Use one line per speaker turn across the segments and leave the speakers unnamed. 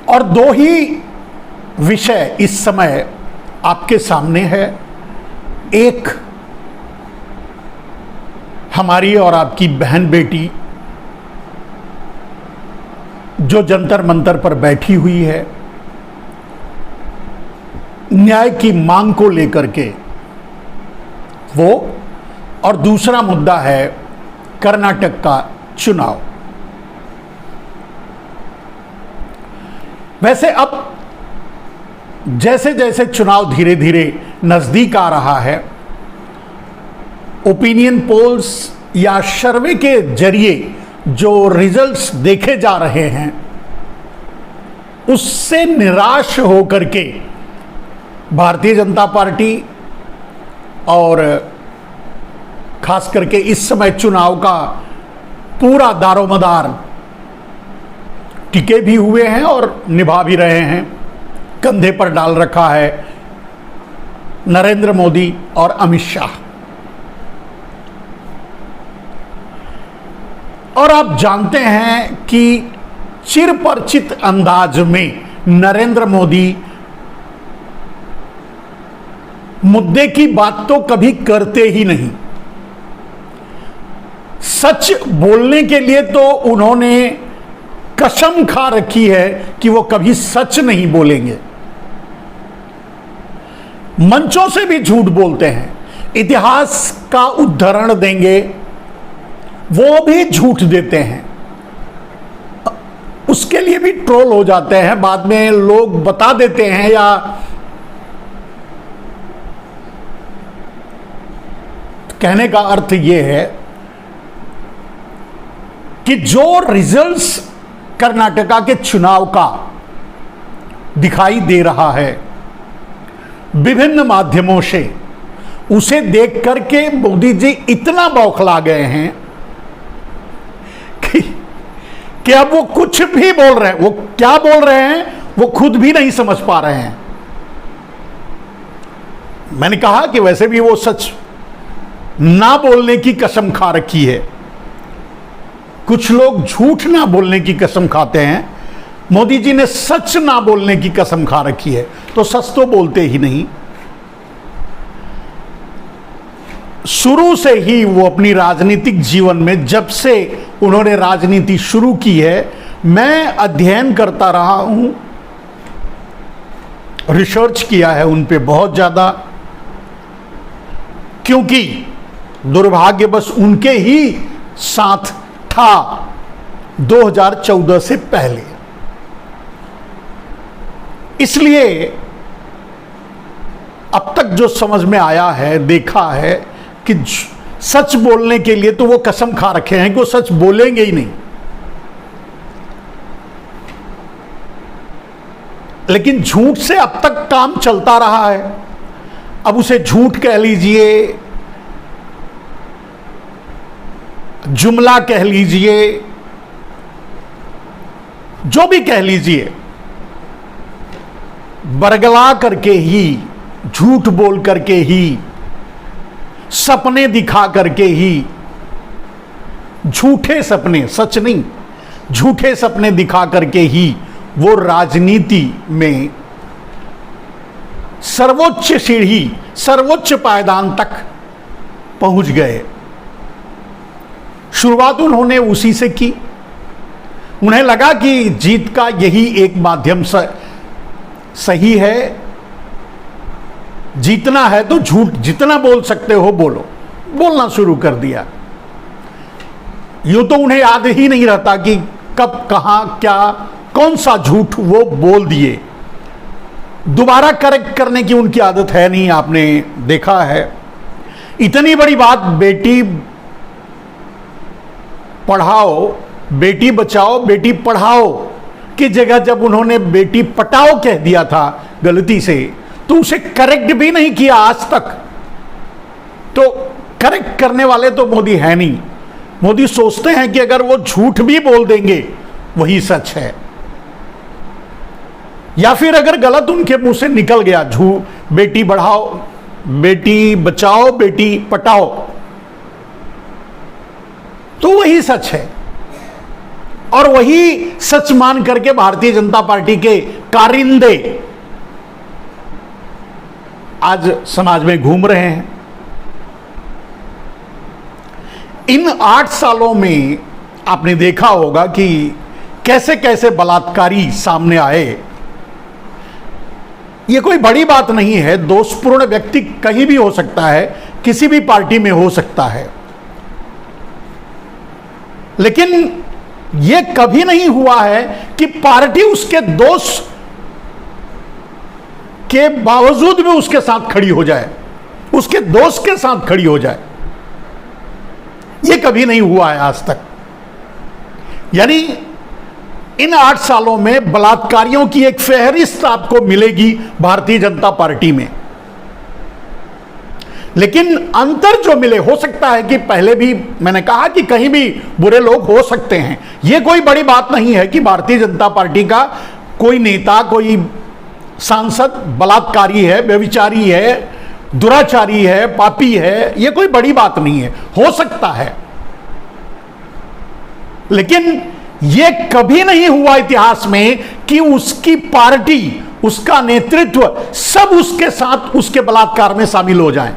और दो ही विषय इस समय आपके सामने है। एक हमारी और आपकी बहन बेटी जो जंतर मंतर पर बैठी हुई है न्याय की मांग को लेकर के वो, और दूसरा मुद्दा है कर्नाटक का चुनाव। वैसे अब जैसे जैसे चुनाव धीरे धीरे नजदीक आ रहा है, ओपिनियन पोल्स या सर्वे के जरिए जो रिजल्ट्स देखे जा रहे हैं उससे निराश होकर के भारतीय जनता पार्टी और खास करके इस समय चुनाव का पूरा दारोमदार टिके भी हुए हैं और निभा भी रहे हैं। कंधे पर डाल रखा है नरेंद्र मोदी और अमित शाह। और आप जानते हैं कि चिरपरिचित अंदाज में नरेंद्र मोदी मुद्दे की बात तो कभी करते ही नहीं। सच बोलने के लिए तो उन्होंने कसम खा रखी है कि वो कभी सच नहीं बोलेंगे। मंचों से भी झूठ बोलते हैं, इतिहास का उदाहरण देंगे, वो भी झूठ देते हैं, उसके लिए भी ट्रोल हो जाते हैं। बाद में लोग बता देते हैं या कहने का अर्थ यह है कि जो रिजल्ट्स कर्नाटका के चुनाव का दिखाई दे रहा है विभिन्न माध्यमों से, उसे देख करके मोदी जी इतना बौखला गए हैं कि अब वो कुछ भी बोल रहे हैं, वो क्या बोल रहे हैं वो खुद भी नहीं समझ पा रहे हैं। मैंने कहा कि वैसे भी वो सच ना बोलने की कसम खा रखी है। कुछ लोग झूठ ना बोलने की कसम खाते हैं, मोदी जी ने सच ना बोलने की कसम खा रखी है, तो सच तो बोलते ही नहीं। शुरू से ही वो अपनी राजनीतिक जीवन में, जब से उन्होंने राजनीति शुरू की है, मैं अध्ययन करता रहा हूं, रिसर्च किया है उन पे बहुत ज्यादा, क्योंकि दुर्भाग्यवश उनके ही साथ था 2014 से पहले। इसलिए अब तक जो समझ में आया है, देखा है कि सच बोलने के लिए तो वो कसम खा रखे हैं कि वो सच बोलेंगे ही नहीं। लेकिन झूठ से अब तक काम चलता रहा है। अब उसे झूठ कह लीजिए, जुमला कह लीजिए, जो भी कह लीजिए, बरगला करके ही, झूठ बोल करके ही, सपने दिखा करके ही, झूठे सपने, सच नहीं, झूठे सपने दिखा करके ही वो राजनीति में सर्वोच्च सीढ़ी, सर्वोच्च पायदान तक पहुंच गए। शुरुआत उन्होंने उसी से की। उन्हें लगा कि जीत का यही एक माध्यम सही है, जीतना है तो झूठ जितना बोल सकते हो बोलो, बोलना शुरू कर दिया। यूं तो उन्हें याद ही नहीं रहता कि कब, कहां, क्या, कौन सा झूठ वो बोल दिए। दोबारा करेक्ट करने की उनकी आदत है नहीं, आपने देखा है। इतनी बड़ी बात बेटी पढ़ाओ, बेटी बचाओ, बेटी पढ़ाओ की जगह जब उन्होंने बेटी पटाओ कह दिया था गलती से, तो उसे करेक्ट भी नहीं किया आज तक। तो करेक्ट करने वाले तो मोदी है नहीं। मोदी सोचते हैं कि अगर वो झूठ भी बोल देंगे वही सच है, या फिर अगर गलत उनके मुंह से निकल गया, झूठ, बेटी बढ़ाओ, बेटी बचाओ, बेटी पटाओ, तो वही सच है। और वही सच मान करके भारतीय जनता पार्टी के कारिंदे आज समाज में घूम रहे हैं। इन 8 सालों में आपने देखा होगा कि कैसे कैसे बलात्कारी सामने आए। यह कोई बड़ी बात नहीं है, दोषपूर्ण व्यक्ति कहीं भी हो सकता है, किसी भी पार्टी में हो सकता है, लेकिन यह कभी नहीं हुआ है कि पार्टी उसके दोष के बावजूद भी उसके साथ खड़ी हो जाए, उसके दोस्त के साथ खड़ी हो जाए। यह कभी नहीं हुआ है आज तक। यानी इन 8 सालों में बलात्कारियों की एक फहरिस्त आपको मिलेगी भारतीय जनता पार्टी में, लेकिन अंतर जो मिले, हो सकता है कि पहले भी मैंने कहा कि कहीं भी बुरे लोग हो सकते हैं। यह कोई बड़ी बात नहीं है कि भारतीय जनता पार्टी का कोई नेता, कोई सांसद बलात्कारी है, व्यभिचारी है, दुराचारी है, पापी है, यह कोई बड़ी बात नहीं है, हो सकता है। लेकिन यह कभी नहीं हुआ इतिहास में कि उसकी पार्टी, उसका नेतृत्व सब उसके साथ उसके बलात्कार में शामिल हो जाएं,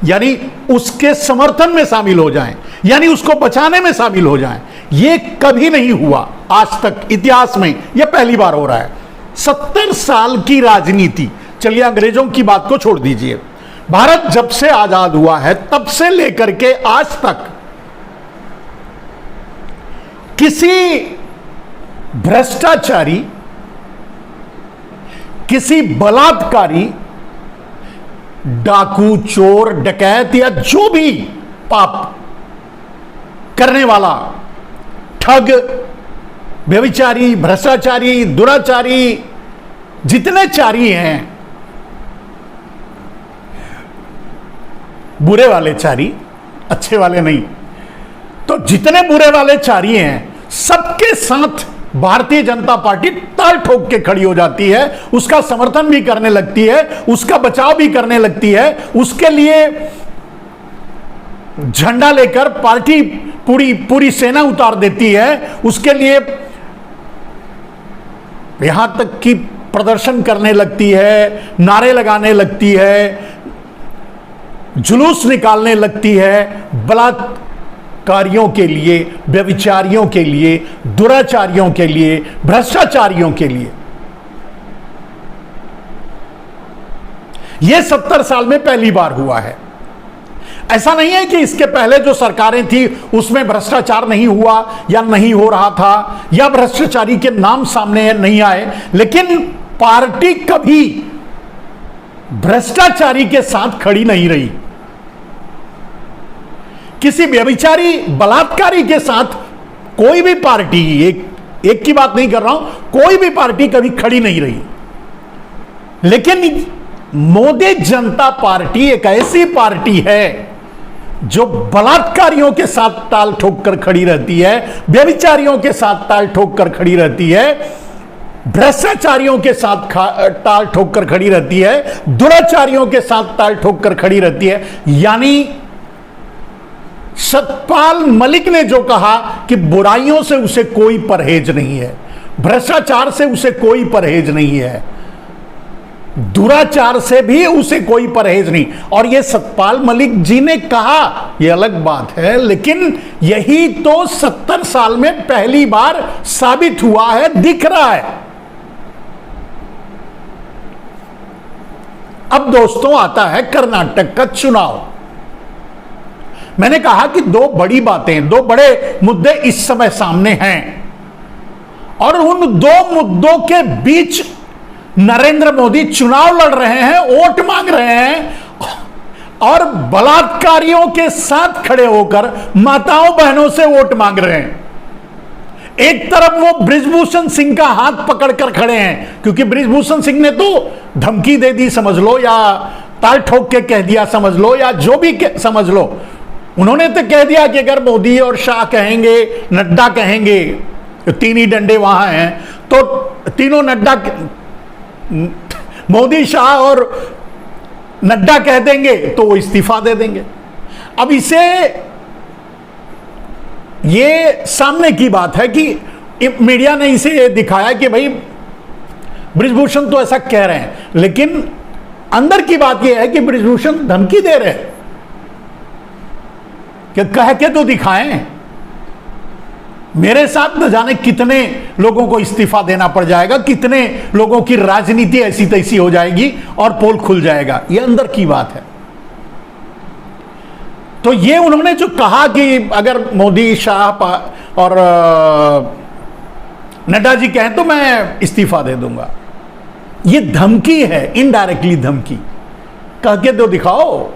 यानी उसके समर्थन में शामिल हो जाएं, यानी उसको बचाने में शामिल हो जाएं। यह कभी नहीं हुआ आज तक इतिहास में, यह पहली बार हो रहा है। 70 साल की राजनीति, चलिए अंग्रेजों की बात को छोड़ दीजिए, भारत जब से आजाद हुआ है तब से लेकर के आज तक किसी भ्रष्टाचारी, किसी बलात्कारी, डाकू, चोर, डकैत या जो भी पाप करने वाला, ठग, व्यभिचारी, भ्रष्टाचारी, दुराचारी, जितने चारी हैं, बुरे वाले चारी, अच्छे वाले नहीं, तो जितने बुरे वाले चारी हैं सबके साथ भारतीय जनता पार्टी ताल ठोक के खड़ी हो जाती है, उसका समर्थन भी करने लगती है, उसका बचाव भी करने लगती है, उसके लिए झंडा लेकर पार्टी पूरी सेना उतार देती है, उसके लिए यहां तक कि प्रदर्शन करने लगती है, नारे लगाने लगती है, जुलूस निकालने लगती है, बलात्कारियों के लिए, व्यभिचारियों के लिए, दुराचारियों के लिए, भ्रष्टाचारियों के लिए। यह 70 साल में पहली बार हुआ है। ऐसा नहीं है कि इसके पहले जो सरकारें थी उसमें भ्रष्टाचार नहीं हुआ या नहीं हो रहा था या भ्रष्टाचारी के नाम सामने नहीं आए, लेकिन पार्टी कभी भ्रष्टाचारी के साथ खड़ी नहीं रही। किसी व्यभिचारी, बलात्कारी के साथ कोई भी पार्टी, एक की बात नहीं कर रहा हूं, कोई भी पार्टी कभी खड़ी नहीं रही। लेकिन मोदी जनता पार्टी एक ऐसी पार्टी है जो बलात्कारियों के साथ ताल ठोक कर खड़ी रहती है, व्यभिचारियों के साथ ताल ठोक कर खड़ी रहती है, भ्रष्टाचारियों के साथ ताल ठोक कर खड़ी रहती है, दुराचारियों के साथ ताल ठोक कर खड़ी रहती है। यानी सतपाल मलिक ने जो कहा कि बुराइयों से उसे कोई परहेज नहीं है, भ्रष्टाचार से उसे कोई परहेज नहीं है, दुराचार से भी उसे कोई परहेज नहीं। और यह सतपाल मलिक जी ने कहा, यह अलग बात है, लेकिन यही तो 70 साल में पहली बार साबित हुआ है, दिख रहा है। अब दोस्तों आता है कर्नाटक का चुनाव। मैंने कहा कि दो बड़ी बातें, दो बड़े मुद्दे इस समय सामने हैं और उन दो मुद्दों के बीच नरेंद्र मोदी चुनाव लड़ रहे हैं, वोट मांग रहे हैं और बलात्कारियों के साथ खड़े होकर माताओं बहनों से वोट मांग रहे हैं। एक तरफ वो बृजभूषण सिंह का हाथ पकड़कर खड़े हैं, क्योंकि बृजभूषण सिंह ने तो धमकी दे दी समझ लो, या ताल ठोक के कह दिया समझ लो, या जो भी समझ लो। उन्होंने तो कह दिया कि अगर मोदी और शाह कहेंगे, नड्डा कहेंगे, तीन ही डंडे वहां हैं, तो तीनों नड्डा, मोदी, शाह और नड्डा कह देंगे तो वो इस्तीफा दे देंगे। अब इसे ये सामने की बात है कि मीडिया ने इसे दिखाया कि भाई बृजभूषण तो ऐसा कह रहे हैं, लेकिन अंदर की बात यह है कि बृजभूषण धमकी दे रहे हैं कि कह के तो दिखाएं, मेरे साथ न जाने कितने लोगों को इस्तीफा देना पड़ जाएगा, कितने लोगों की राजनीति ऐसी तैसी हो जाएगी और पोल खुल जाएगा। यह अंदर की बात है। तो ये उन्होंने जो कहा कि अगर मोदी, शाह और नड्डा जी कहें तो मैं इस्तीफा दे दूंगा, ये धमकी है, इनडायरेक्टली धमकी। कह के तो दिखाओ।